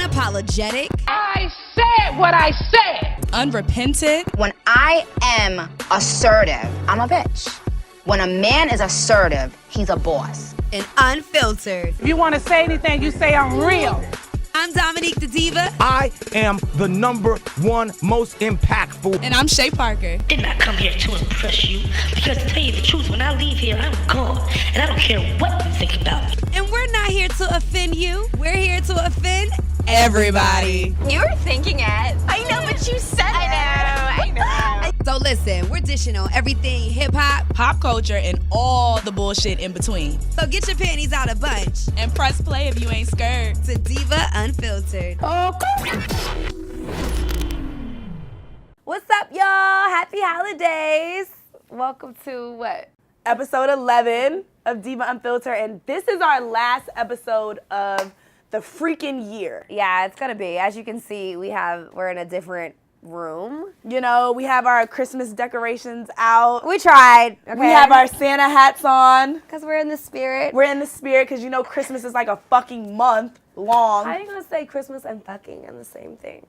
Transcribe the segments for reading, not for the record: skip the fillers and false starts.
Unapologetic. I said what I said. Unrepentant. When I am assertive, I'm a bitch. When a man is assertive, he's a boss. And unfiltered. If you want to say anything, you say I'm real. I'm Dominique Da Diva. I am the #1 most impactful. And I'm Chey Parker. Did not come here to impress you, because to tell you the truth, when I leave here, I'm gone, and I don't care what you think about me. And we're not here to offend you. We're here to offend everybody. You were thinking it. I know, but you said it. I know. So listen, we're dishing on everything hip-hop, pop culture, and all the bullshit in between. So get your panties out a bunch. And press play if you ain't scared. To Diva Unfiltered. What's up, y'all? Happy holidays. Welcome to what? Episode 11 of Diva Unfiltered, and this is our last episode of the freaking year. Yeah, it's gonna be. As you can see, we're in a different room. You know, we have our Christmas decorations out. We tried. Okay? We have our Santa hats on. Because we're in the spirit. We're in the spirit because you know Christmas is like a fucking month long. How are you gonna say Christmas and fucking in the same thing?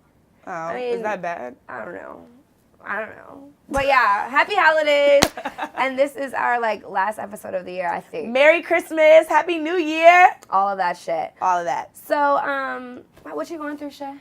Oh, I mean, is that bad? I don't know. But yeah, happy holidays. And this is our last episode of the year, I think. Merry Christmas, Happy New Year. All of that shit. All of that. So, what you going through, Chey?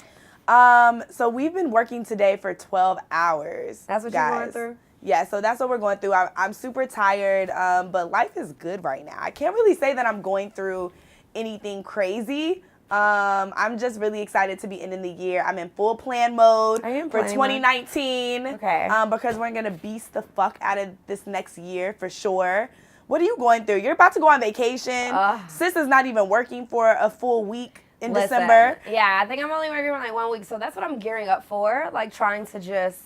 So we've been working today for 12 hours. That's what guys. you're going through? Yeah, so that's what we're going through. I'm super tired, but life is good right now. I can't really say that I'm going through anything crazy. I'm just really excited to be ending the year. I'm in full plan mode for 2019. Okay. Because we're going to beast the fuck out of this next year for sure. What are you going through? You're about to go on vacation. Sis is not even working for a full week in December. Yeah, I think I'm only working for 1 week, so that's what I'm gearing up for. Trying to just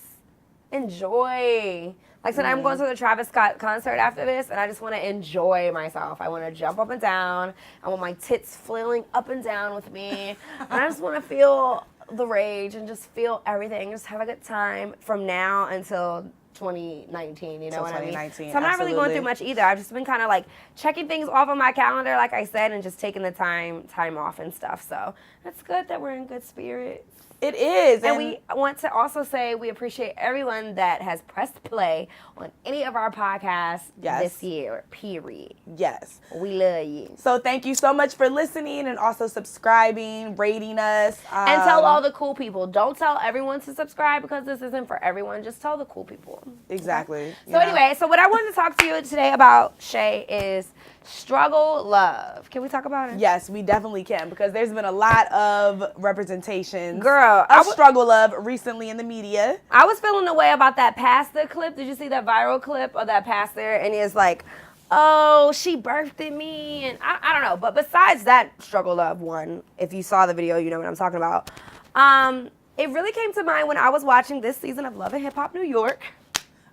enjoy. Tonight I'm going to the Travis Scott concert after this, and I just want to enjoy myself. I want to jump up and down. I want my tits flailing up and down with me. And I just want to feel the rage and just feel everything. Just have a good time from now until 2019, you know what I mean? So I'm not really going through much either. I've just been kind of checking things off on my calendar, like I said, and just taking the time off and stuff. So it's good that we're in good spirits. It is. And we want to also say we appreciate everyone that has pressed play on any of our podcasts this year, period. Yes. We love you. So thank you so much for listening and also subscribing, rating us. And tell all the cool people. Don't tell everyone to subscribe because this isn't for everyone. Just tell the cool people. Exactly. So anyway, what I wanted to talk to you today about, Chey, is struggle love. Can we talk about it? Yes, we definitely can, because there's been a lot of representations of struggle love recently in the media. I was feeling the way about that pastor clip. Did you see that viral clip of that pastor? And he's like, oh, she birthed me. And I don't know. But besides that struggle love one, if you saw the video, you know what I'm talking about. It really came to mind when I was watching this season of Love HipHop NY.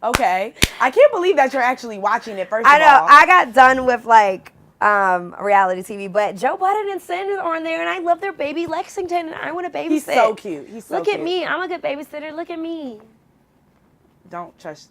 Okay. I can't believe that you're actually watching it, first of all. I know. I got done with reality TV, but Joe Budden and Sanders are on there, and I love their baby Lexington, and I want to babysit. He's so cute. He's so cute. Look at me. I'm a good babysitter. Look at me. Don't trust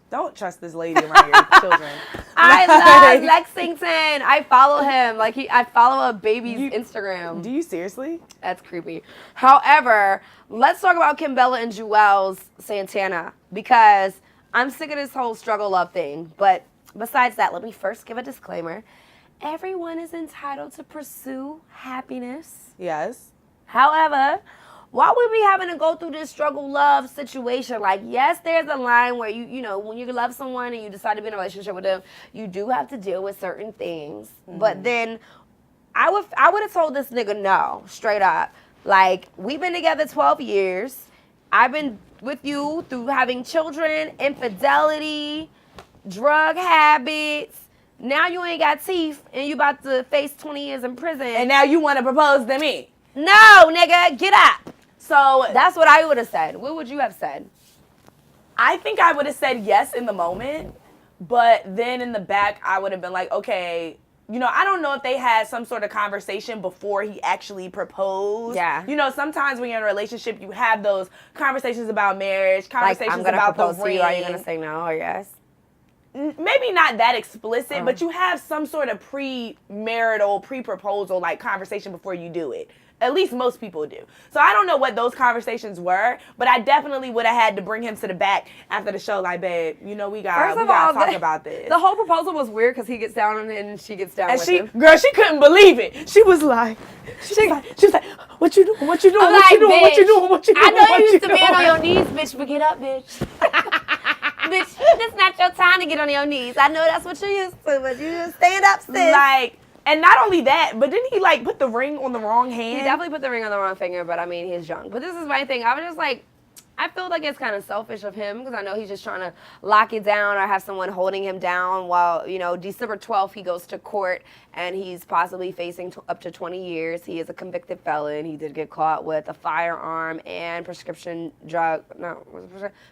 this lady around your children. I love Lexington. I follow him. I follow a baby's Instagram. Do you seriously? That's creepy. However, let's talk about Kimbella and Joel's Santana, because I'm sick of this whole struggle love thing. But besides that, let me first give a disclaimer. Everyone is entitled to pursue happiness. Yes. However, why would we having to go through this struggle love situation? Yes, there's a line where you know, when you love someone and you decide to be in a relationship with them, you do have to deal with certain things. Mm-hmm. But then I would have told this nigga no, straight up. We've been together 12 years. I've been with you through having children, infidelity, drug habits. Now you ain't got teeth and you about to face 20 years in prison. And now you want to propose to me. No, nigga, get up. So that's what I would have said. What would you have said? I think I would have said yes in the moment, but then in the back I would have been like, okay, you know, I don't know if they had some sort of conversation before he actually proposed. Yeah. You know, sometimes when you're in a relationship, you have those conversations about marriage, conversations I'm gonna about propose the to ring. you. Are you gonna say no or yes? Maybe not that explicit, but you have some sort of pre-marital, pre-proposal conversation before you do it. At least most people do. So I don't know what those conversations were, but I definitely would have had to bring him to the back after the show, like, babe, you know, we gotta talk about this. The whole proposal was weird because he gets down on it and she gets down with him. Girl, she couldn't believe it. She was like, what you doing? What you doing? I'm What like, you doing? What you bitch, doing? What you doing? I know What you used to doing? be on your knees, bitch, but get up, bitch. Bitch, it's not your time to get on your knees. I know that's what you used to, but you just stand up, sis. Like, and not only that, but didn't he like put the ring on the wrong hand? He definitely put the ring on the wrong finger, but I mean, he's young. But this is my thing. I was just like, I feel like it's kind of selfish of him because I know he's just trying to lock it down or have someone holding him down while, you know, December 12th, he goes to court and he's possibly facing up to 20 years. He is a convicted felon. He did get caught with a firearm and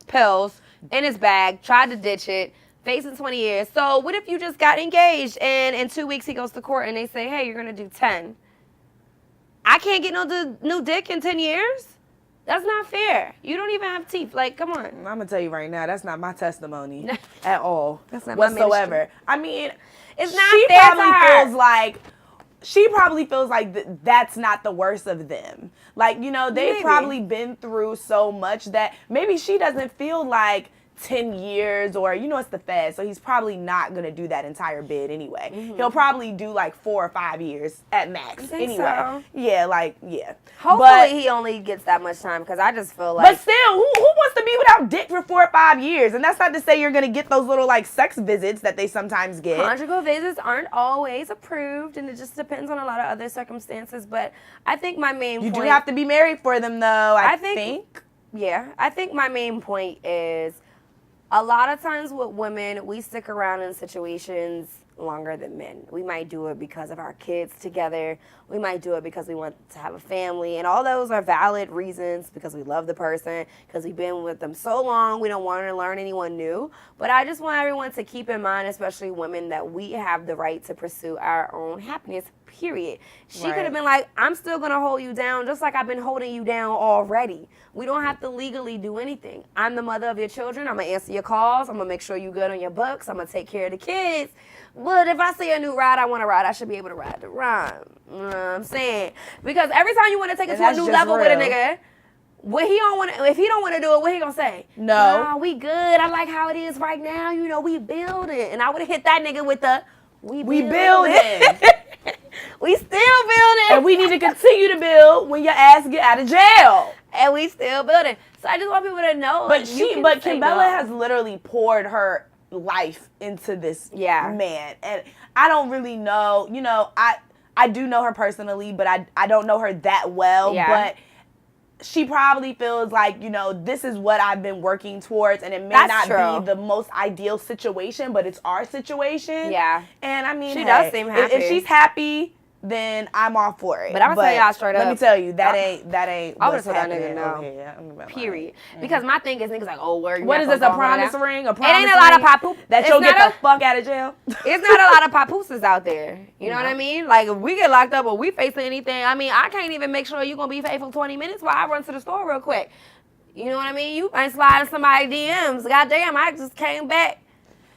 pills in his bag, tried to ditch it, facing 20 years. So what if you just got engaged and in 2 weeks he goes to court and they say, hey, you're going to do 10. I can't get no new dick in 10 years? That's not fair. You don't even have teeth. Like, come on. I'm gonna tell you right now, that's not my testimony at all. That's not my whatsoever. ministry. I mean, It's not fair to her. She probably feels like that's not the worst of them. Like, you know, they've probably been through so much that maybe she doesn't feel like 10 years or, you know, it's the Fed, so he's probably not going to do that entire bid anyway. Mm-hmm. He'll probably do like 4 or 5 years at max anyway. So. Yeah. Hopefully he only gets that much time because I just feel like. But still, who wants to be without dick for 4 or 5 years? And that's not to say you're going to get those little like sex visits that they sometimes get. Conjugal visits aren't always approved and it just depends on a lot of other circumstances. But I think my main point. You do have to be married for them though, I think. Yeah. I think my main point is. A lot of times with women, we stick around in situations longer than men. We might do it because of our kids together. We might do it because we want to have a family. And all those are valid reasons because we love the person, because we've been with them so long, we don't want to learn anyone new. But I just want everyone to keep in mind, especially women, that we have the right to pursue our own happiness, period. She could have been like, I'm still going to hold you down just like I've been holding you down already. We don't have to legally do anything. I'm the mother of your children. I'm going to answer your calls. I'm going to make sure you're good on your books. I'm going to take care of the kids. But if I see a new ride I want to ride, I should be able to ride the ride. You know what I'm saying? Because every time you want to take it to a new level with a nigga, if he don't want to do it, what he gonna say? No. Nah, we good. I like how it is right now. You know, we building. And I would have hit that nigga with the, we building. We still building. And we need to continue to build when your ass get out of jail. And we still building. So I just want people to know. But Kimbella has literally poured her life into this man. And I don't really know, you know, I do know her personally, but I don't know her that well. Yeah. But she probably feels like, you know, this is what I've been working towards, and it may not be the most ideal situation, but it's our situation. Yeah. And I mean, she does seem happy. If she's happy, then I'm all for it. But I'm gonna tell y'all straight up. Let me tell you, that ain't. I would have told that nigga no. Period. Because my thing is, niggas like, oh, where you? What is this? A promise ring? A promise ring? It ain't a lot of papoose. That you'll get the fuck out of jail. It's not a lot of papooses out there. You know what I mean? Like, if we get locked up or we facing anything, I mean, I can't even make sure you're gonna be faithful 20 minutes while I run to the store real quick. You know what I mean? You might slide in somebody's DMs. Goddamn, I just came back.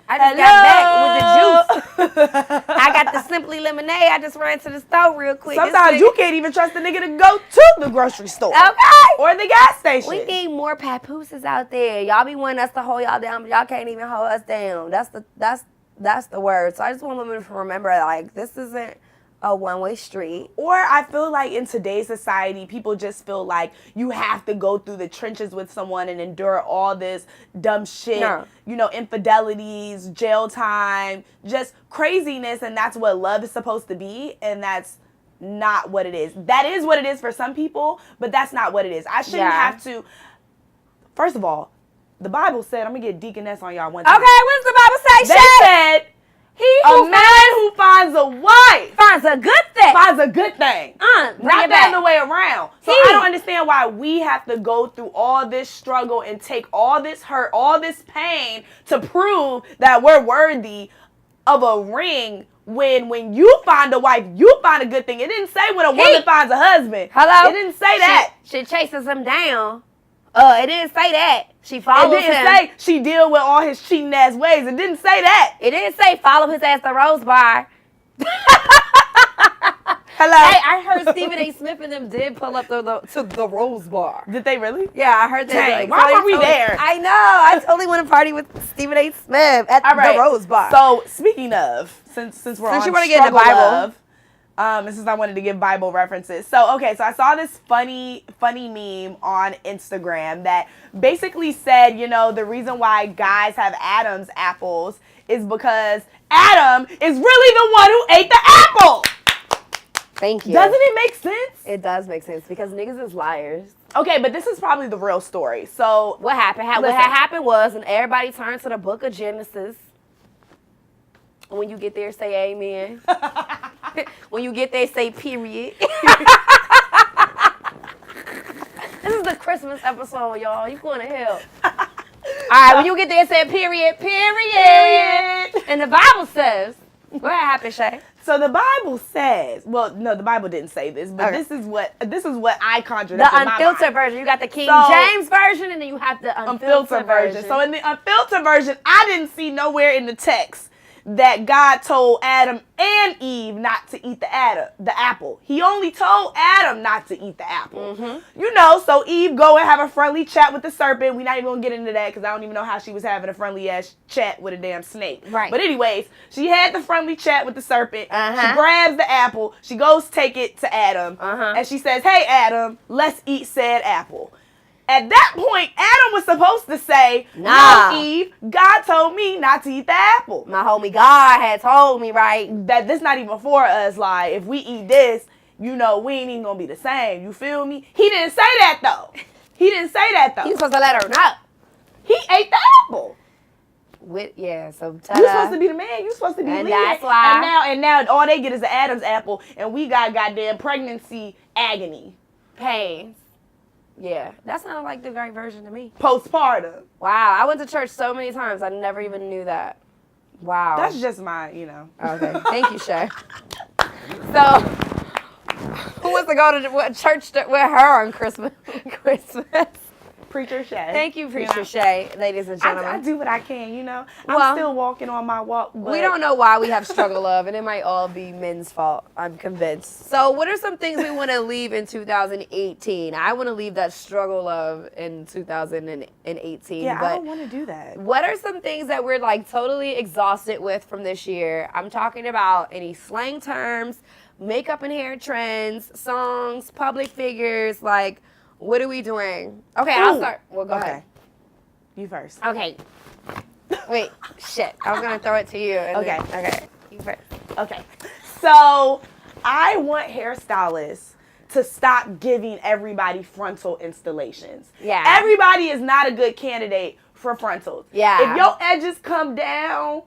I just got back with the juice. I got the Simply Lemonade. I just ran to the store real quick. Sometimes you can't even trust the nigga to go to the grocery store. Okay. Or the gas station. We need more papooses out there. Y'all be wanting us to hold y'all down, but y'all can't even hold us down. That's the word. So I just want women to remember, like, this isn't a one-way street. Or I feel like in today's society, people just feel like you have to go through the trenches with someone and endure all this dumb shit, you know, infidelities, jail time, just craziness, and that's what love is supposed to be, and that's not what it is. That is what it is for some people, but that's not what it is. I shouldn't have to, first of all, the Bible said, I'm going to get deaconess on y'all one time. Okay, what does the Bible say? They said, a man who finds a wife finds a good thing. Finds a good thing. Not the other way around. So I don't understand why we have to go through all this struggle and take all this hurt, all this pain to prove that we're worthy of a ring. When you find a wife, you find a good thing. It didn't say when a woman finds a husband. Hello? It didn't say that. She chases him down. It didn't say that. She follows him. It didn't say she deal with all his cheating ass ways. It didn't say that. It didn't say follow his ass to Rose Bar. Hello. Hey, I heard Stephen A. Smith and them did pull up to the Rose Bar. Did they really? Yeah, I heard that. Dang, why were we there? I know. I totally want to party with Stephen A. Smith at the Rose Bar. So speaking of, since we're on you want to get into Bible, and since I wanted to give Bible references, so I saw this funny meme on Instagram that basically said, the reason why guys have Adam's apples is because Adam is really the one who ate the apple. Thank you. Doesn't it make sense? It does make sense because niggas is liars. Okay, but this is probably the real story. So what happened? What happened was, and everybody turned to the book of Genesis. When you get there, say amen. When you get there, say period. This is the Christmas episode, y'all. You going to hell. All right, when you get there, say period. And the Bible says, what happened, Chey? So the Bible says, well, no, the Bible didn't say this, but this is what I conjured the up in my unfiltered mind. version. You got the King James version, and then you have the unfiltered version. So in the unfiltered version, I didn't see nowhere in the text that God told Adam and Eve not to eat the apple. He only told Adam not to eat the apple. Mm-hmm. So Eve go and have a friendly chat with the serpent. We're not even gonna get into that because I don't even know how she was having a friendly ass chat with a damn snake. Right. But anyways, she had the friendly chat with the serpent. She grabs the apple. She goes take it to Adam. And she says, "Hey Adam, let's eat said apple." At that point, Adam was supposed to say, "No, Eve, God told me not to eat the apple. My homie God had told me, right, that this not even for us. Like, if we eat this, we ain't even gonna be the same. You feel me?" He didn't say that though. He was supposed to let her know. He ate the apple. So you supposed to be the man. You supposed to be leading. That's why. And now all they get is the Adam's apple, and we got goddamn pregnancy agony, pains. Yeah, that sounded like the right version to me. Postpartum. Wow, I went to church so many times. I never even knew that. Wow. That's just my, Okay, thank you, Chey. So, who wants to go to church with her on Christmas? Preacher Chey. Thank you, Preacher Chey, ladies and gentlemen. I do what I can, I'm still walking on my walk. But we don't know why we have struggle of, and it might all be men's fault. I'm convinced. So what are some things we want to leave in 2018? I want to leave that struggle of in 2018. Yeah, but I don't want to do that. What are some things that we're like totally exhausted with from this year? I'm talking about any slang terms, makeup and hair trends, songs, public figures, like... What are we doing? Okay, I'll start. Well, go ahead. You first. Okay. Wait, shit. I was going to throw it to you. Okay. You first. Okay. So, I want hairstylists to stop giving everybody frontal installations. Yeah. Everybody is not a good candidate for frontals. Yeah. If your edges come down...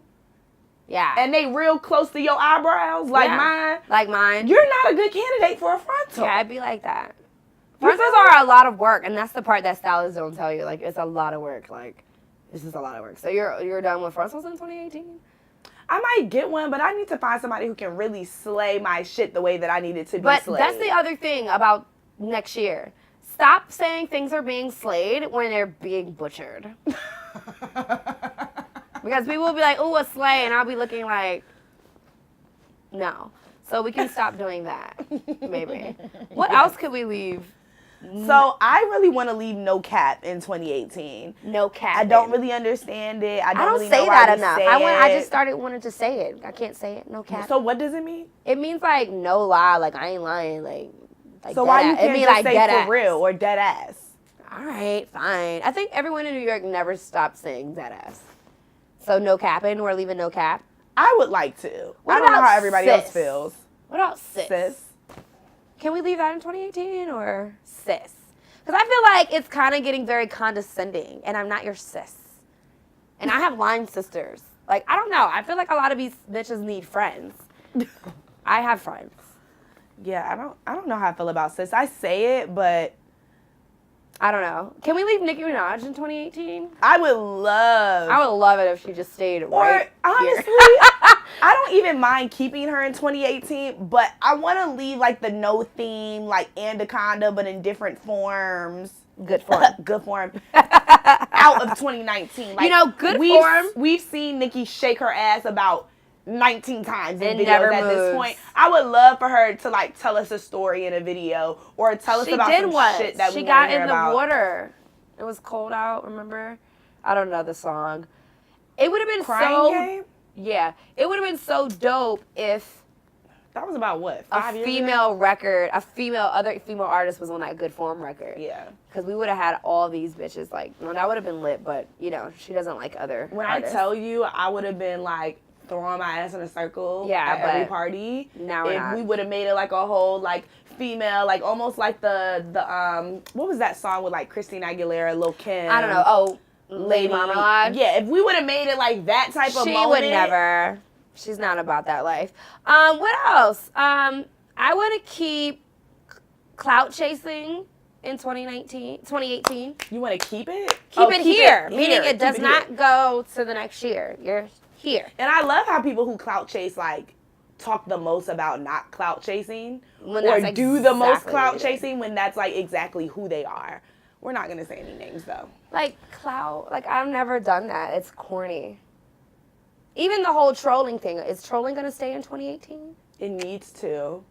Yeah. And they real close to your eyebrows, like mine. You're not a good candidate for a frontal. Yeah, I'd be like that. Frontals are a lot of work, and that's the part that stylists don't tell you. Like, it's a lot of work. Like, this is a lot of work. So you're done with frontals in 2018? I might get one, but I need to find somebody who can really slay my shit the way that I need it to be slayed. But that's the other thing about next year. Stop saying things are being slayed when they're being butchered. Because people will be like, "Ooh, a slay," and I'll be looking like, no. So we can stop doing that, maybe. What else could we leave? So I really want to leave no cap in 2018. No cap. I don't really understand it. I don't really say know that why enough. say I just started wanting to say it. I can't say it. No cap. So what does it mean? It means like no lie. Like I ain't lying. Like so why you can't just like say for real or dead ass? All right, fine. I think everyone in New York never stopped saying dead ass. So no capping. We're leaving no cap. I would like to. What I don't know about how everybody else feels. What about sis? Can we leave that in 2018 or sis? Because I feel like it's kind of getting very condescending, and I'm not your sis. And I have line sisters. Like, I don't know. I feel like a lot of these bitches need friends. I have friends. Yeah, I don't know how I feel about sis. I say it, but I don't know. Can we leave Nicki Minaj in 2018? I would love it if she just stayed or, right honestly, here. I don't even mind keeping her in 2018, but I want to leave like the no theme, like Anaconda, but in different forms. Good form. Good form. Out of 2019. Like, good form. We've seen Nicki shake her ass about 19 times in And videos never at this moves. point. I would love for her to like tell us a story in a video or tell us about some shit that we got hear in about. the water. It was cold out, remember? I don't know the song. It would have been Crying Game? Yeah. It would have been so dope if That was about what, a 5 years ago? other female artist was on that Good Form record. Yeah. Because we would have had all these bitches, like, well, that would have been lit, but, you know, she doesn't like other When artists. I tell you, I would have been like throwing my ass in a circle Yeah, at every but party. now we're if not. we would have made it like a whole like female, like almost like the what was that song with like Christina Aguilera, Lil Kim? I don't know. Oh, Lady Marmalade? Yeah, if we would have made it like that type of She moment. would never. She's not about that life. What else? I want to keep clout chasing in 2018. You want to keep it? Keep it here, meaning here. it does Keep not here. go to the next year. You're here. And I love how people who clout chase like talk the most about not clout chasing When or that's do the most exactly clout what it is. chasing when that's like exactly who they are. We're not gonna say any names though. Like clout, like I've never done that. It's corny. Even the whole trolling thing. Is trolling gonna stay in 2018? It needs to.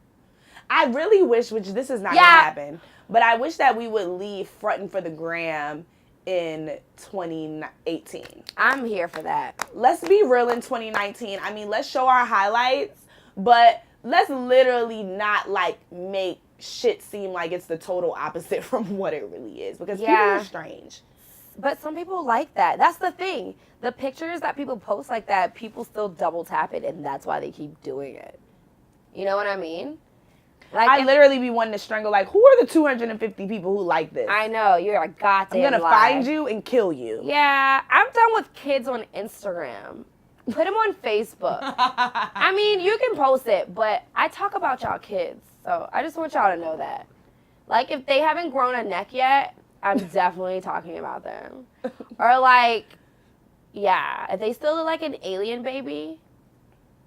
I really wish, which this is not Yeah. gonna happen, but I wish that we would leave fronting for the gram in 2018. I'm here for that. Let's be real in 2019. I mean, let's show our highlights, but let's literally not like make shit seem like it's the total opposite from what it really is, because people Yeah. are strange. But some people like that. That's the thing. The pictures that people post like that, people still double tap it, and that's why they keep doing it. You know what I mean? Like I literally be wanting to strangle, like, who are the 250 people who like this? I know, you're a goddamn I'm gonna lie. find you and kill you. Yeah, I'm done with kids on Instagram. Put them on Facebook. I mean, you can post it, but I talk about y'all kids, so I just want y'all to know that. Like, if they haven't grown a neck yet, I'm definitely talking about them. Or like, yeah, if they still look like an alien baby,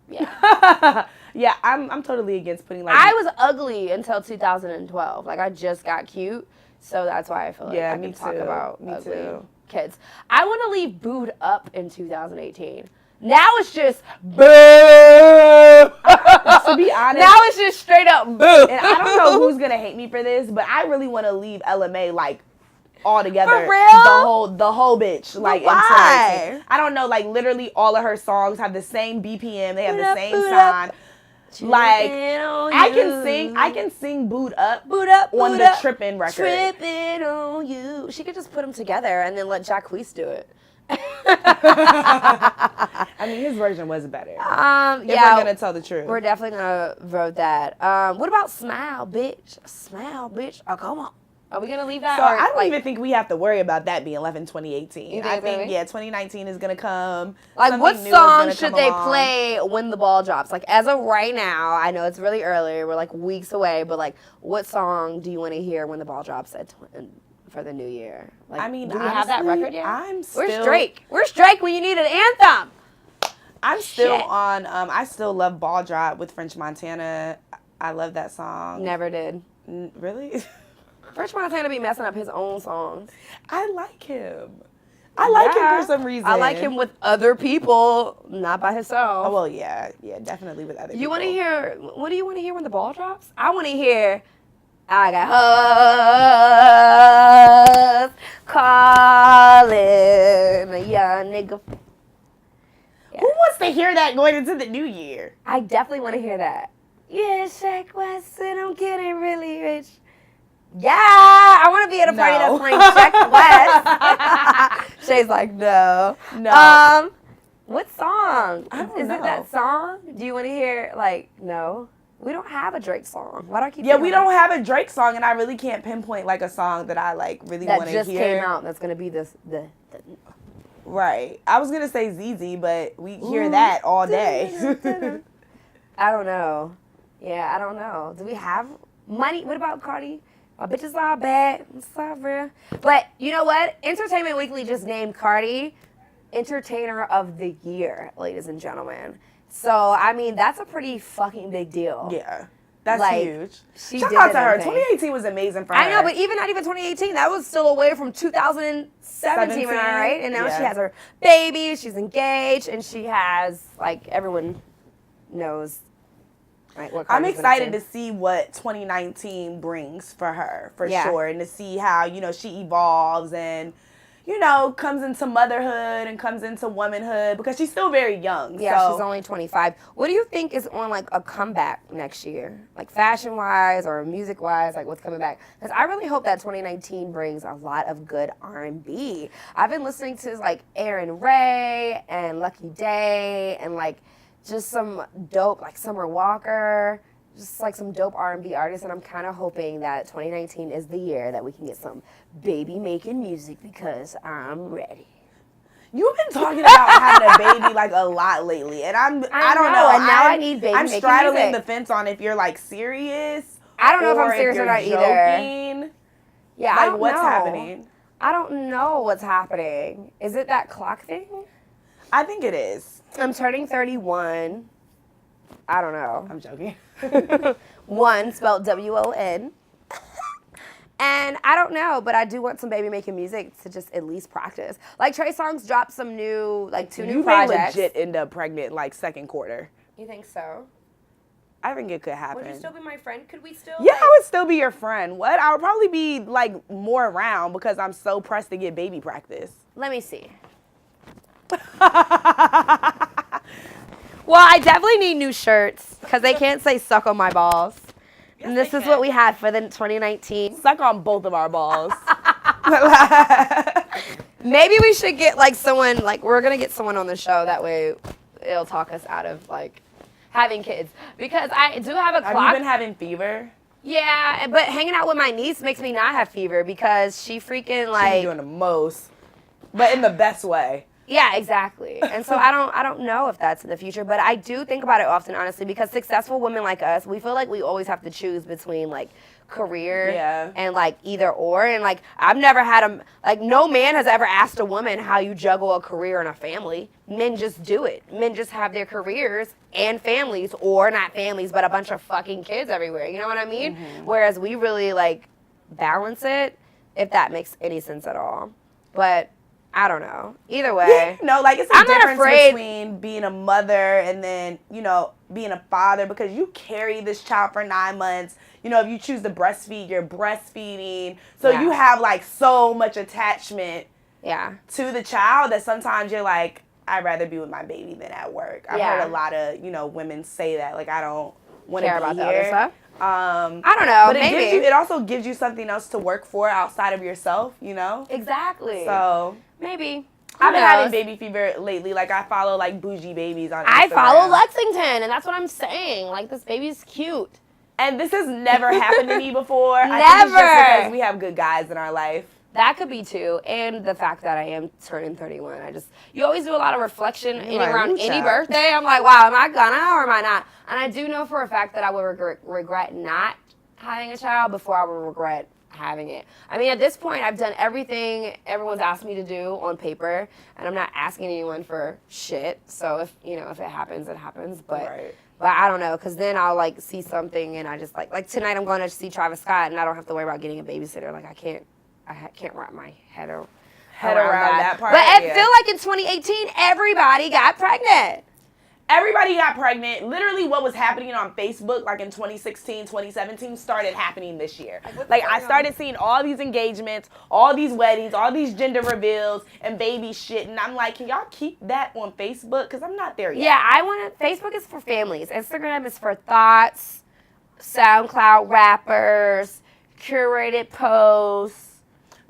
yeah. Yeah, I'm totally against putting like. I was ugly until 2012. Like, I just got cute, so that's why I feel like Yeah, I me can talk too. about Me ugly too. kids. I want to leave booed up in 2018. Now it's just boo. To be honest, Now it's just straight up boo. and I don't know who's gonna hate me for this, but I really want to leave LMA like all together. For real? The whole bitch. Like, why? entirety. I don't know. Like, literally, all of her songs have the same BPM. They have Boot the up, same boot sound. up. Like, Trippin' on I you. can sing "Boot Up" Boot up on boot the up, Trippin' record. Trippin' on you. She could just put them together and then let Jacquees do it. I mean, his version was better. If Yeah, we're gonna tell the truth. we're definitely gonna vote that. What about Smile, bitch? Smile, bitch. Oh, come on. Are we gonna leave that? So or, I don't like, even think we have to worry about that being left in 2018. You think I it's gonna think be? 2019 is gonna come. Like, Something what new is song gonna should come they along. play when the ball drops? Like, as of right now, I know it's really early. We're like weeks away, but like, what song do you want to hear when the ball drops for the new year? Like, I mean, do we have that honestly, record yet? Where's Where's Drake? Where's Drake when you need an anthem? I'm still Shit. on. I still love "Ball Drop" with French Montana. I love that song. Never did. Really? French Montana be messing up his own songs. I like him. I like him for some reason. I like him with other people, not by himself. Oh well, yeah, definitely with other people. You want to hear? What do you want to hear when the ball drops? I want to hear. I got hoes calling a young nigga. Who wants to hear that going into the new year? I definitely want to hear that. Yeah, Shaq West and I'm getting really rich. Yeah, I want to be at a party No. that's playing Shaq West. Shay's like, no. No. What song? I don't Is know. it that song? Do you want to hear, like, no? We don't have a Drake song. Why do I keep Yeah, saying we that? don't have a Drake song, and I really can't pinpoint like a song that I like really That want to hear. just came out. That's going to be the Right. I was gonna say ZZ, but we hear that all day. I don't know. Yeah, I don't know. Do we have money? What about Cardi? My bitches are bad. I'm sorry. But you know what? Entertainment Weekly just named Cardi Entertainer of the Year, ladies and gentlemen. So, I mean, that's a pretty fucking big deal. Yeah. That's Like, huge. she Shout did out it, to her. I think. 2018 was amazing for her. I know, but even not even 2018. That was still away from 2017, am I right? And now she Yeah. has her baby, she's engaged, and she has, like, everyone knows like what. I'm excited to see what 2019 brings for her, for sure, and to see how, you know, she evolves and, you know, comes into motherhood and comes into womanhood, because she's still very young. Yeah, so. she's only 25. What do you think is on like a comeback next year? Like fashion-wise or music-wise, like what's coming back? Because I really hope that 2019 brings a lot of good R&B. I've been listening to like Aaron Ray and Lucky Day and like just some dope, like Summer Walker, just like some dope R&B artists, and I'm kind of hoping that 2019 is the year that we can get some baby making music, because I'm ready. You've been talking about having a baby like a lot lately, and I don't know. And now I need baby I'm making straddling music. the fence on if you're like serious. I don't know if I'm or serious you're or not joking. either. Yeah, Like, I don't what's know. happening? I don't know what's happening. Is it that clock thing? I think it is. I'm turning 31. I don't know. I'm joking. One spelled W-O-N. And I don't know, but I do want some baby making music to just at least practice. Like Trey Songz dropped some new, like 2 new projects. You may legit end up pregnant like second quarter. You think so? I think it could happen. Would you still be my friend? Could we still? Yeah, like... I would still be your friend. What? I would probably be like more around because I'm so pressed to get baby practice. Let me see. Well, I definitely need new shirts because they can't say suck on my balls. Yes, And this is what we had for the 2019. Suck on both of our balls. Maybe we should get like someone, like we're going to get someone on the show. That way it'll talk us out of like having kids. Because I do have a clock. Have you been having fever? Yeah, but hanging out with my niece makes me not have fever because she freaking like. She's doing the most. But in the best way. Yeah, exactly. And so I don't know if that's in the future, but I do think about it often, honestly, because successful women like us, we feel like we always have to choose between like career and like either or. And like I've never had no man has ever asked a woman how you juggle a career and a family. Men just do it. Men just have their careers and families, or not families, but a bunch of fucking kids everywhere. You know what I mean? Mm-hmm. Whereas we really like balance it, if that makes any sense at all. But I don't know. Either way. No, like it's a difference between being a mother and then, you know, being a father, because you carry this child for 9 months. You know, if you choose to breastfeed, you're breastfeeding. So you have like so much attachment to the child that sometimes you're like, I'd rather be with my baby than at work. I've heard a lot of, you know, women say that. Like, I don't want to care about here. the other stuff. I don't know. But maybe. it also gives you something else to work for outside of yourself, you know? Exactly. So maybe. I've been having baby fever lately. Like, I follow, like, bougie babies on Instagram. I follow Lexington, and that's what I'm saying. Like, this baby's cute. And this has never happened to me before. Never. I think it's just because we have good guys in our life. That could be too, and the fact that I am turning 31. You always do a lot of reflection around any birthday. I'm like, wow, am I gonna or am I not? And I do know for a fact that I would regret not having a child before I would regret having it. I mean, at this point, I've done everything everyone's asked me to do on paper, and I'm not asking anyone for shit. So if it happens, it happens. But I don't know, because then I'll like see something, and I just like tonight I'm going to see Travis Scott, and I don't have to worry about getting a babysitter. Like I can't wrap my head around that part. But I feel like in 2018, everybody got pregnant. Everybody got pregnant. Literally what was happening on Facebook, like in 2016, 2017, started happening this year. Like I started seeing all these engagements, all these weddings, all these gender reveals, and baby shit. And I'm like, can y'all keep that on Facebook? Because I'm not there yet. Yeah, Facebook is for families. Instagram is for thoughts, SoundCloud rappers, curated posts,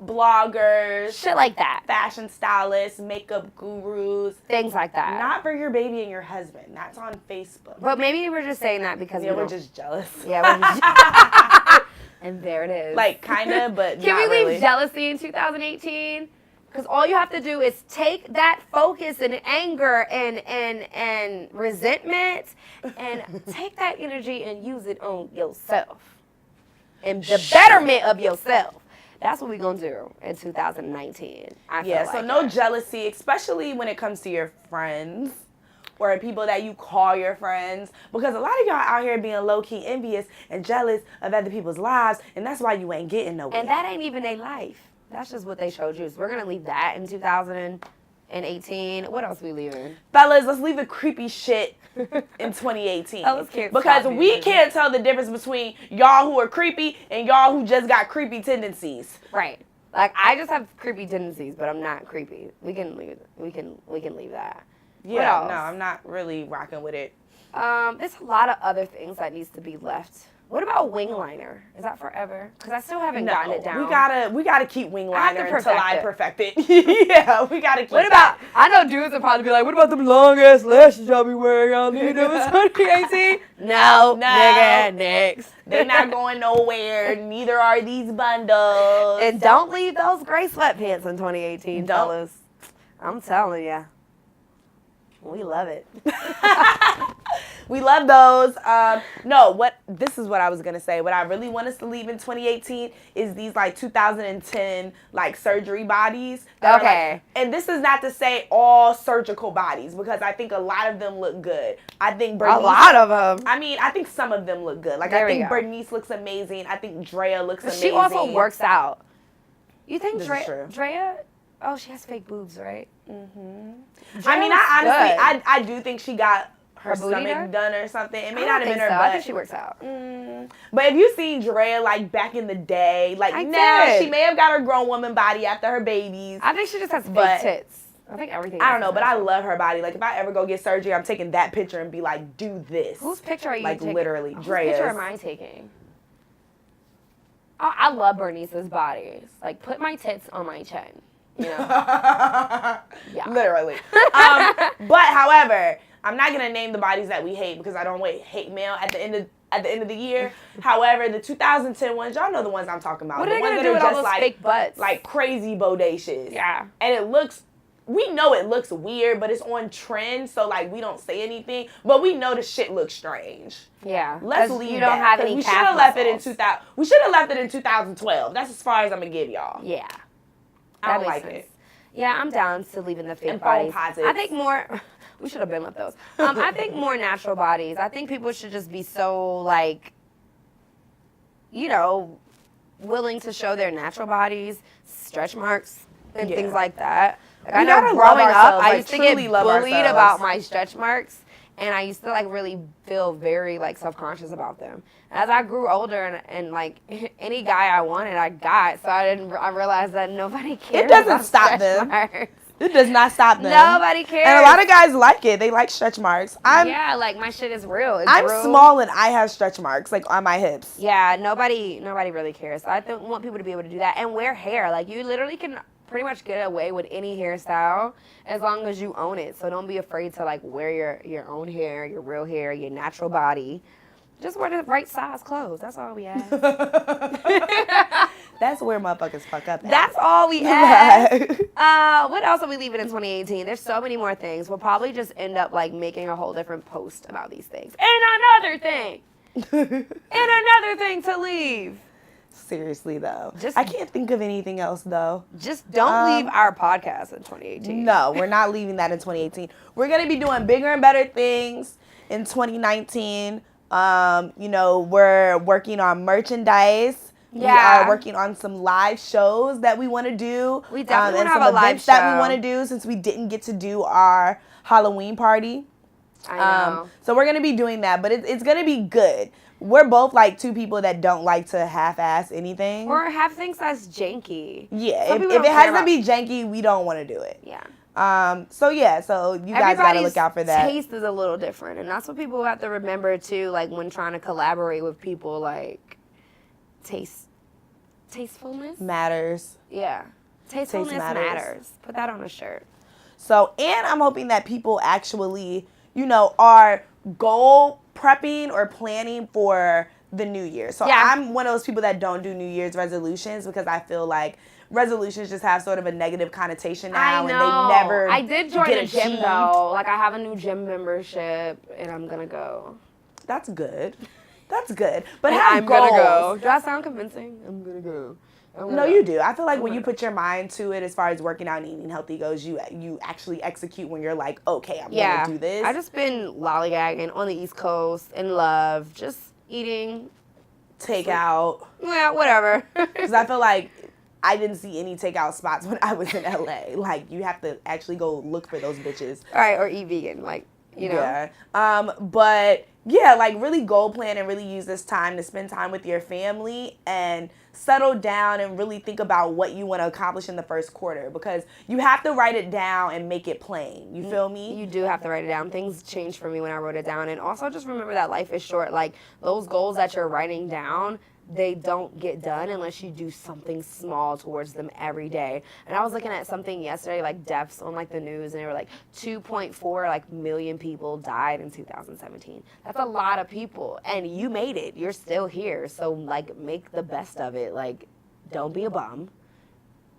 bloggers, shit like that, fashion stylists, makeup gurus, things like that. Not for your baby and your husband. That's on Facebook. But maybe we're just saying that because we're just jealous. Yeah, we're just and there it is. Like kind of, but can not we leave really. jealousy in 2018? Because all you have to do is take that focus and anger and resentment and take that energy and use it on yourself and the betterment of yourself. That's what we're going to do in 2019. So no jealousy, especially when it comes to your friends or people that you call your friends. Because a lot of y'all out here being low-key envious and jealous of other people's lives, and that's why you ain't getting nowhere. And that ain't even their life. That's just what they showed you. So we're going to leave that in 2019. in 18. What else we leaving? Fellas, let's leave the creepy shit in 2018. Fellas can't because stop we being can't tell the difference between y'all who are creepy and y'all who just got creepy tendencies. Right. Like, I just have creepy tendencies, but I'm not creepy. We can leave that. Yeah, what else? no, I'm not really rocking with it. There's a lot of other things that needs to be left. What about wing liner? Is that forever? Because I still haven't gotten it down. We gotta keep wing I have to liner until I perfect perfect it. Yeah, we gotta keep. What about? I know dudes would probably be like, "What about them long ass lashes y'all be wearing on the 2018?" No, nigga, next. They're not going nowhere. Neither are these bundles. And don't leave those gray sweatpants in 2018, fellas. I'm telling ya. We love it. We love those. This is what I was gonna say. What I really want us to leave in 2018 is these like 2010 like surgery bodies. Okay. And this is not to say all surgical bodies because I think a lot of them look good. I think Bernice, a lot of them. I mean, I think some of them look good. Like I think Bernice looks amazing. I think Drea looks amazing. She also works out. You think This is true. Drea? Oh, she has fake boobs, right? Mm-hmm. I mean, I do think she got her stomach done or something. It may not have been her butt. I think she works out. But if you seen Drea like back in the day, like she may have got her grown woman body after her babies. I think she just has fake tits. I think everything. I don't know, but I love her body. Like if I ever go get surgery, I'm taking that picture and be like, do this. Whose picture are you taking? Like literally, Drea's. Whose picture am I taking? Oh, I love Bernice's bodies. Like put my tits on my chin. You know? Yeah. Literally. But however, I'm not gonna name the bodies that we hate because I don't hate mail at the end of the year. However, the 2010 ones, y'all know the ones I'm talking about. What the are they ones gonna that do with are all just those like fake butts? Like crazy bodacious. Yeah. And we know it looks weird, but it's on trend, so like we don't say anything. But we know the shit looks strange. Yeah. Let's leave you don't have any we calf should have left it in muscles. We should have left it in 2012. That's as far as I'm gonna give y'all. Yeah. I don't like it. Yeah, I'm down to leaving the fake And bodies. posits. I think more. We should have been with those. I think more natural bodies. I think people should just be so like, you know, willing to show their natural bodies, stretch marks, and things like that. Like, I know growing up, I used to get bullied about my stretch marks, and I used to like really feel very like self-conscious about them. As I grew older and like any guy I wanted, I got. So I realized that nobody cares. It doesn't stop them. Marks. It does not stop them. Nobody cares. And a lot of guys like it. They like stretch marks. Yeah, like my shit is real. I'm small and I have stretch marks like on my hips. Yeah, nobody really cares. So I want people to be able to do that and wear hair. Like you literally can pretty much get away with any hairstyle as long as you own it. So don't be afraid to like wear your own hair, your real hair, your natural body. Just wear the right size clothes. That's all we ask. That's where motherfuckers fuck up at. That's all we ask. What else are we leaving in 2018? There's so many more things. We'll probably just end up like making a whole different post about these things. And another thing. And another thing to leave. Seriously though. I can't think of anything else though. Just don't leave our podcast in 2018. No, we're not leaving that in 2018. We're going to be doing bigger and better things in 2019. You know, we're working on merchandise. Yeah. We are working on some live shows that we want to do. We definitely and have some a live events show that we want to do since we didn't get to do our Halloween party. I know. So we're going to be doing that, but it's going to be good. We're both like two people that don't like to half-ass anything. Or have things that's janky. Yeah, if it has to be janky, we don't want to do it. Yeah. So you guys gotta look out for that. Everybody's taste is a little different, and that's what people have to remember too. Like when trying to collaborate with people, like tastefulness matters. Yeah, tastefulness matters. Put that on a shirt. So, and I'm hoping that people actually, are goal prepping or planning for the new year. So I'm one of those people that don't do New Year's resolutions because I feel like resolutions just have sort of a negative connotation now, and they never. I did join a gym though. Like I have a new gym membership, and I'm gonna go. That's good. That's good. But I'm gonna go. Do I sound convincing? I'm gonna go. No, you do. I feel like when you put your mind to it, as far as working out and eating healthy goes, you actually execute when you're like, okay, I'm gonna do this. I just been lollygagging on the East Coast in love, just eating takeout. Yeah, whatever. Because I feel like I didn't see any takeout spots when I was in LA. Like, you have to actually go look for those bitches. All right, or eat vegan, like, you know. Yeah. But yeah, like really goal plan and really use this time to spend time with your family and settle down and really think about what you want to accomplish in the first quarter, because you have to write it down and make it plain. You feel me? You do have to write it down. Things changed for me when I wrote it down. And also just remember that life is short. Like, those goals that you're writing down, they don't get done unless you do something small towards them every day. And I was looking at something yesterday, like deaths on like the news, and they were like 2.4 like million people died in 2017. That's a lot of people, and you made it. You're still here, so like make the best of it. Like, don't be a bum.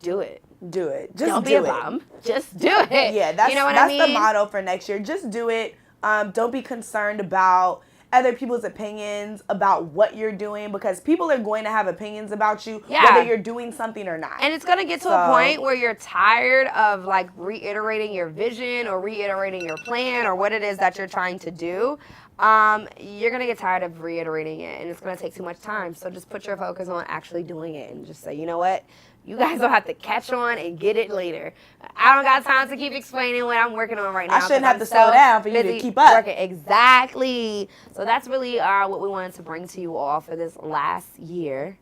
Do it. Do it. Just don't do be a it. bum. Just do it. Yeah, that's, you know what that's I mean? the motto for next year. Just do it. Don't be concerned about other people's opinions about what you're doing, because people are going to have opinions about you, whether you're doing something or not. And it's going to get to a point where you're tired of like reiterating your vision or reiterating your plan or what it is that you're trying to do. You're going to get tired of reiterating it, and it's going to take too much time. So just put your focus on actually doing it and just say, you know what? You guys will have to catch on and get it later. I don't got time to keep explaining what I'm working on right now. I shouldn't have to slow down for you to keep up. Exactly. So that's really what we wanted to bring to you all for this last year.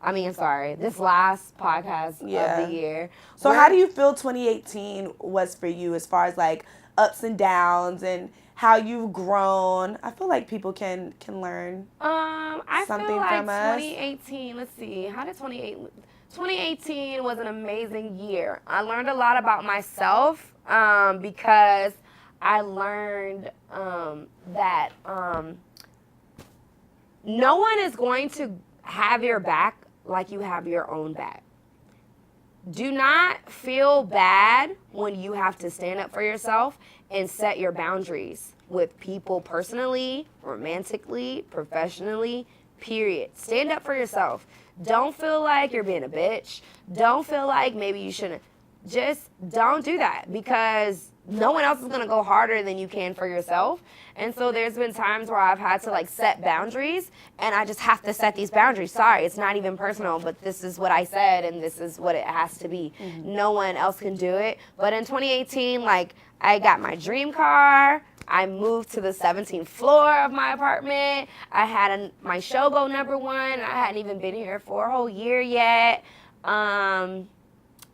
This last podcast of the year. So how do you feel 2018 was for you as far as like ups and downs and how you've grown? I feel like people can learn something feel like from us. 2018, let's see, 2018 was an amazing year. I learned a lot about myself because I learned that no one is going to have your back like you have your own back. Do not feel bad when you have to stand up for yourself and set your boundaries with people personally, romantically, professionally, period. Stand up for yourself. Don't feel like you're being a bitch. Don't feel like maybe you shouldn't. Just don't do that, because no one else is going to go harder than you can for yourself. And so there's been times where I've had to like set boundaries, and I just have to set these boundaries. Sorry, it's not even personal, but this is what I said and this is what it has to be. Mm-hmm. No one else can do it. But in 2018, like, I got my dream car. I moved to the 17th floor of my apartment. I had my show go #1. I hadn't even been here for a whole year yet. I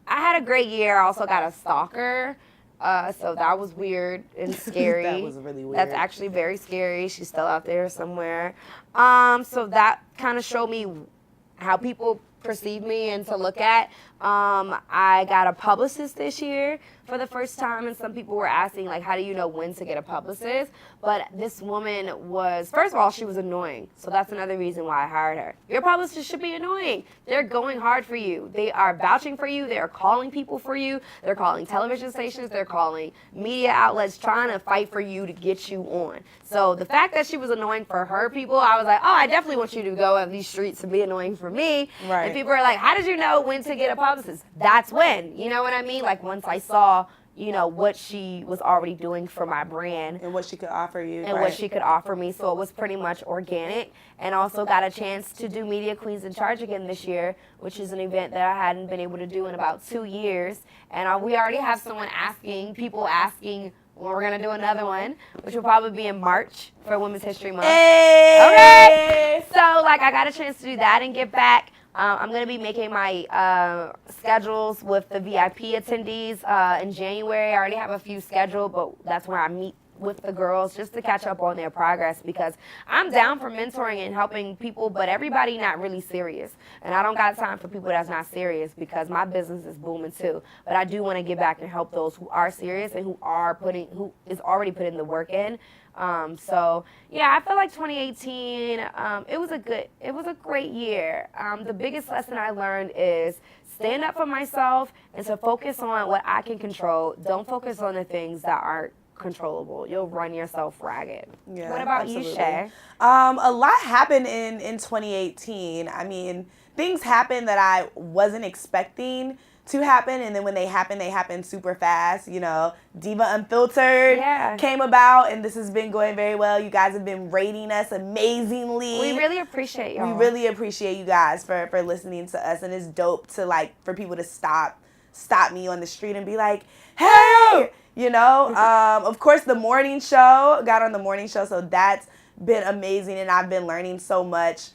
had a great year. I also got a stalker. So that was weird and scary. That was really weird. That's actually very scary. She's still out there somewhere. So that kind of showed me how people perceive me and to look at. I got a publicist this year for the first time, and some people were asking, like, how do you know when to get a publicist? But this woman was, first of all, she was annoying. So that's another reason why I hired her. Your publicist should be annoying. They're going hard for you. They are vouching for you. They're calling people for you. They're calling television stations. They're calling media outlets trying to fight for you to get you on. So the fact that she was annoying for her people, I was like, oh, I definitely want you to go on these streets and be annoying for me. Right. And people are like, how did you know when to get a publicist? That's when. You know what I mean? Like, once I saw, you know, what she was already doing for my brand. And what she could offer you. And what she could offer me. So it was pretty much organic. And also got a chance to do Media Queens in Charge again this year, which is an event that I hadn't been able to do in about 2 years. And we already have people asking when we're going to do another one, which will probably be in March for Women's History Month. Hey! Okay. So, like, I got a chance to do that and get back. I'm going to be making my schedules with the VIP attendees in January. I already have a few scheduled, but that's where I meet with the girls just to catch up on their progress, because I'm down for mentoring and helping people, but everybody not really serious. And I don't got time for people that's not serious, because my business is booming too. But I do want to get back and help those who are serious and who is already putting the work in. So yeah, I feel like 2018, it was a great year. The biggest lesson I learned is stand up for myself and to focus on what I can control. Don't focus on the things that aren't controllable. You'll run yourself ragged. Yeah, what about absolutely. you, Chey? A lot happened in 2018. I mean, things happen that I wasn't expecting to happen, and then when they happen super fast. You know, Diva Unfiltered came about, and this has been going very well. You guys have been rating us amazingly. We really appreciate y'all. We really appreciate you guys for listening to us, and it's dope to like for people to stop me on the street and be like, hey, you know. Of course, the morning show, got on the morning show, so that's been amazing, and I've been learning so much.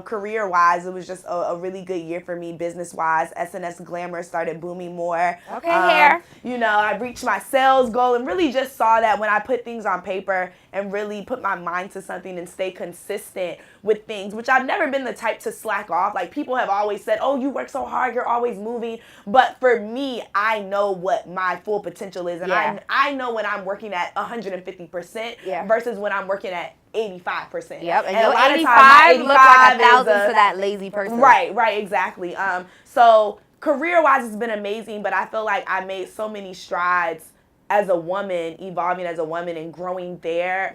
Career-wise, it was just a really good year for me. Business-wise, SNS Glamour started booming more. Okay, you know, I reached my sales goal and really just saw that when I put things on paper and really put my mind to something and stay consistent with things, which I've never been the type to slack off. Like, people have always said, oh, you work so hard, you're always moving. But for me, I know what my full potential is. And I know when I'm working at 150% versus when I'm working at 85%. Yep, and a lot of 85 times, look like 1,000 to that lazy person. Right, exactly. So career-wise, it's been amazing, but I feel like I made so many strides as a woman, evolving as a woman and growing there.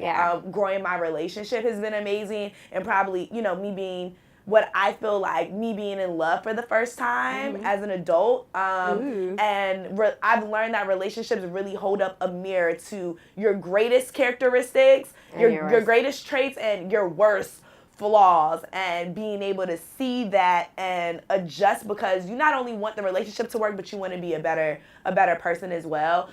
Growing my relationship has been amazing, and probably, you know, me being what I feel like me being in love for the first time as an adult. And I've learned that relationships really hold up a mirror to your greatest characteristics, your greatest traits, and your worst flaws, and being able to see that and adjust, because you not only want the relationship to work, but you want to be a better person as well.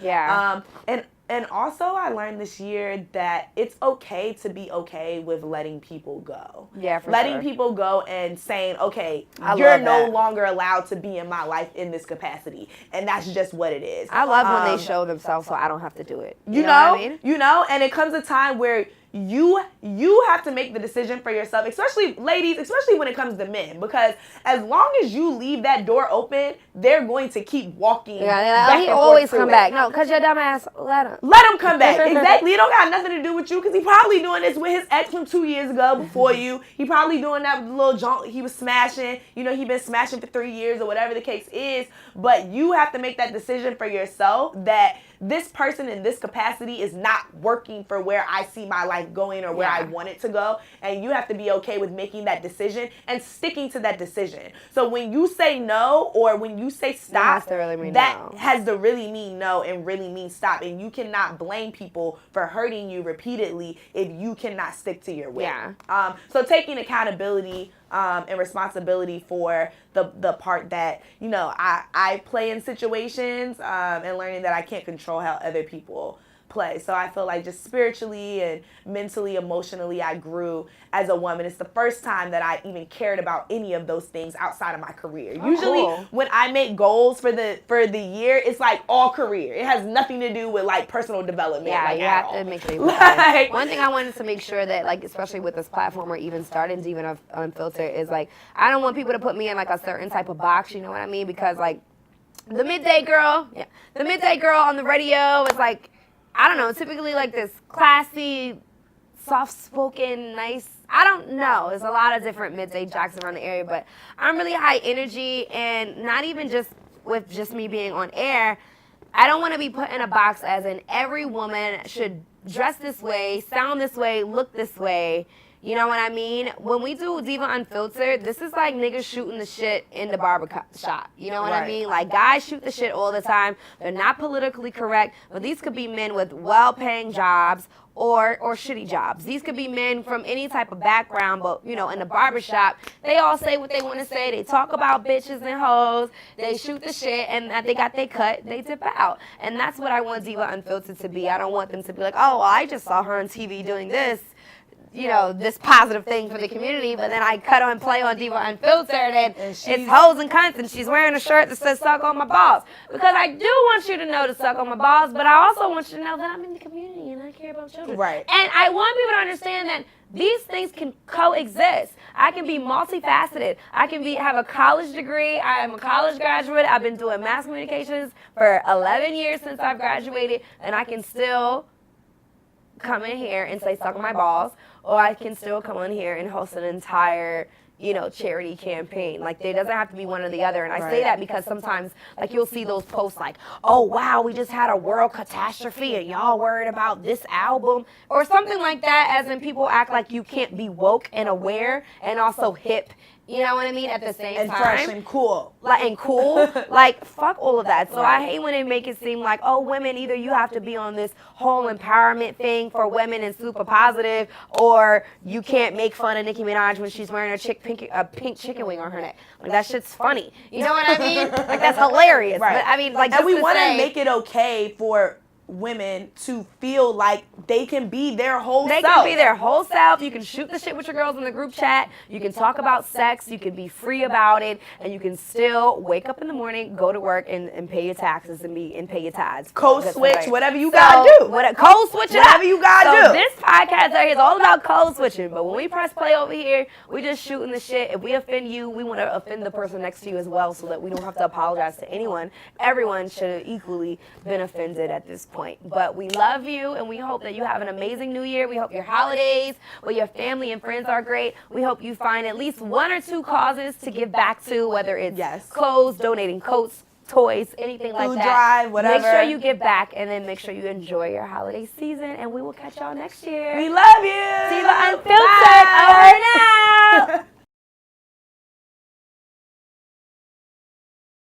And also, I learned this year that it's okay to be okay with letting people go. Letting people go and saying, okay, you're no longer allowed to be in my life in this capacity. And that's just what it is. I love when they show themselves so I don't have to do it. You know what I mean? You know, and it comes a time where you have to make the decision for yourself, especially ladies, especially when it comes to men, because as long as you leave that door open, they're going to keep walking. He always come back. No, because your dumb ass, let him come back. Exactly. It don't got nothing to do with you, because he probably doing this with his ex from 2 years ago before you. He probably doing that with the little junk he was smashing. You know, he been smashing for 3 years or whatever the case is. But you have to make that decision for yourself that this person in this capacity is not working for where I see my life going or where I want it to go. And you have to be okay with making that decision and sticking to that decision. So when you say no, or when you say stop, that has to really mean no and really mean stop. And you cannot blame people for hurting you repeatedly if you cannot stick to your way. So taking accountability and responsibility for the part that, you know, I play in situations, and learning that I can't control how other people play. So I feel like just spiritually and mentally, emotionally, I grew as a woman. It's the first time that I even cared about any of those things outside of my career. Usually when I make goals for the year, it's like all career. It has nothing to do with like personal development. It makes me like, one thing I wanted to make sure that, like, especially with this platform or even starting Diva Unfiltered, is like, I don't want people to put me in like a certain type of box, you know what I mean? Because like the midday girl on the radio is like, I don't know, typically like this classy, soft-spoken, nice, I don't know. There's a lot of different midday jocks around the area, but I'm really high energy, and not even just with just me being on air. I don't want to be put in a box as in every woman should dress this way, sound this way, look this way. You know what I mean? When we do Diva Unfiltered, this is like niggas shooting the shit in the barber shop. You know what I mean? Like, guys shoot the shit all the time. They're not politically correct, but these could be men with well-paying jobs or shitty jobs. These could be men from any type of background, but, you know, in the barber shop, they all say what they want to say. They talk about bitches and hoes. They shoot the shit, and they got their cut. They dip out. And that's what I want Diva Unfiltered to be. I don't want them to be like, oh, well, I just saw her on TV doing this, you know, this positive thing for the community, but then I cut on play on Diva Unfiltered, and it's hoes and cunts, and she's wearing a shirt that says suck on my balls. Because I do want you to know to suck on my balls, but I also want you to know that I'm in the community and I care about children. And I want people to understand that these things can coexist. I can be multifaceted. I can have a college degree. I am a college graduate. I've been doing mass communications for 11 years since I've graduated, and I can still come in here and say suck on my balls, or I can still come on here and host an entire, you know, charity campaign. Like, there doesn't have to be one or the other. And I say that because sometimes, like, you'll see those posts like, oh, wow, we just had a world catastrophe and y'all worried about this album, or something like that, as in people act like you can't be woke and aware and also hip You know what I mean? At the same And time. fresh and cool. And cool. Like, fuck all of that. So I hate when they make it seem like, oh, women, either you have to be on this whole empowerment thing for women and super positive, or you can't make fun of Nicki Minaj when she's wearing a pink chicken wing on her neck. Like, that shit's funny. You know what I mean? Like, that's hilarious. Right. But, I mean, like, and we want to make it okay for women to feel like they can be their whole self. They can be their whole self. You can shoot the shit with your girls in the group chat. You can talk about sex. You can be free about it. And you can still wake up in the morning, go to work, and pay your taxes and pay your tithes. Code switch, whatever you gotta do. Code switch it Whatever you gotta do. This podcast right here is all about code switching. But when we press play over here, we just shooting the shit. If we offend you, we want to offend the person next to you as well so that we don't have to apologize to anyone. Everyone should have equally been offended at this point. But we love you, and we hope that you have an amazing New Year. We hope your holidays with your family and friends are great. We hope you find at least 1 or 2 causes to give back to, whether it's clothes, donating coats, toys, anything like Food that. drive, whatever. Make sure you give back, and then make sure you enjoy your holiday season, and we will catch y'all next year. We love you. Diva Unfiltered. Over now.